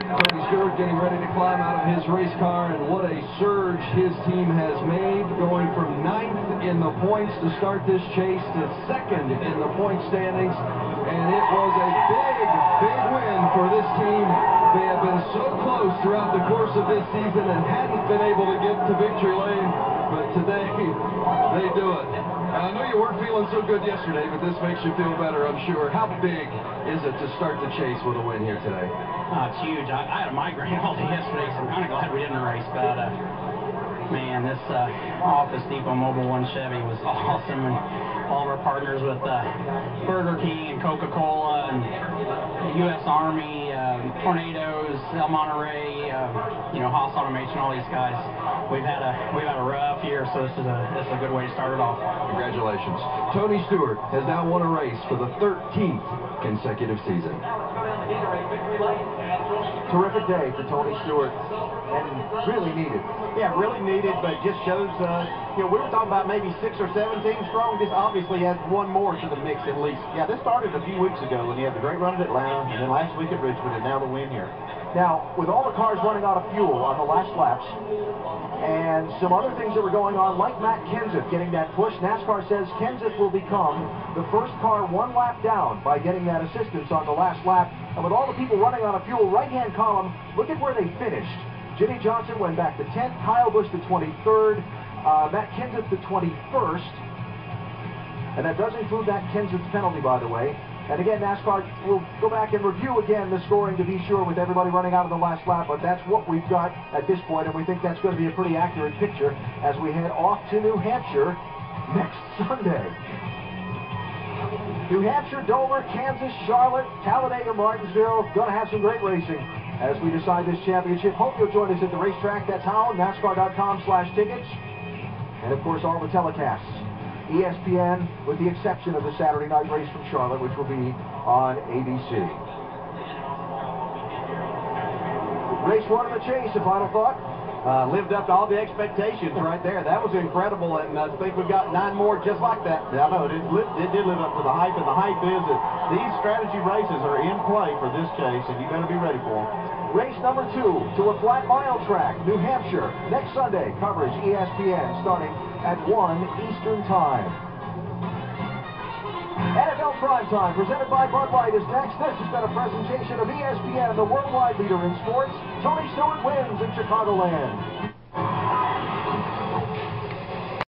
Tony Stewart getting ready to climb out of his race car, and what a surge his team has made, going from 9th in the points to start this chase to 2nd in the point standings. And it was a big win for this team. They have been so close throughout the course of this season and hadn't been able to get to victory lane, but today they do it. And I know you weren't feeling so good yesterday, but this makes you feel better, I'm sure. How big is it to start the chase with a win here today? It's huge. I had a migraine all day yesterday, so I'm kind of glad we didn't race. But, man, this Office Depot Mobile 1 Chevy was awesome. And all of our partners with Burger King and Coca-Cola and U.S. Army, Tornadoes, El Monterey, Haas Automation, all these guys. We've had a rough year, so this is a good way to start it off. Congratulations. Tony Stewart has now won a race for the 13th consecutive season. Terrific day for Tony Stewart, and really needed. Yeah, really needed, but just shows, we were talking about maybe 6 or 7 teams strong. This obviously has one more to the mix at least. Yeah, this started a few weeks ago when he had the great run at Atlanta, and then last week at Richmond, and now the win here. Now, with all the cars running out of fuel on the last laps, and some other things that were going on, like Matt Kenseth getting that push, NASCAR says Kenseth will become the first car 1 lap down by getting that assistance on the last lap. And with all the people running out of fuel, right-hand column, look at where they finished. Jimmy Johnson went back to 10th, Kyle Busch to 23rd, Matt Kenseth to 21st. And that does include that Kenseth penalty, by the way. And again, NASCAR will go back and review again the scoring to be sure with everybody running out of the last lap, but that's what we've got at this point, and we think that's going to be a pretty accurate picture as we head off to New Hampshire next Sunday. New Hampshire, Dover, Kansas, Charlotte, Talladega, Martinsville, going to have some great racing as we decide this championship. Hope you'll join us at the racetrack. That's how, NASCAR.com/tickets. And of course, all the telecasts. ESPN, with the exception of the Saturday night race from Charlotte, which will be on ABC. Race 1 of the chase, a final thought? Lived up to all the expectations right there. That was incredible, and I think we've got 9 more just like that. I know, it did live up to the hype, and the hype is that these strategy races are in play for this chase, and you better be ready for them. Race number 2 to a flat mile track, New Hampshire, next Sunday. Coverage ESPN starting at 1 Eastern Time. NFL Primetime, presented by Bud Light, is next. This has been a presentation of ESPN, the worldwide leader in sports. Tony Stewart wins in Chicagoland.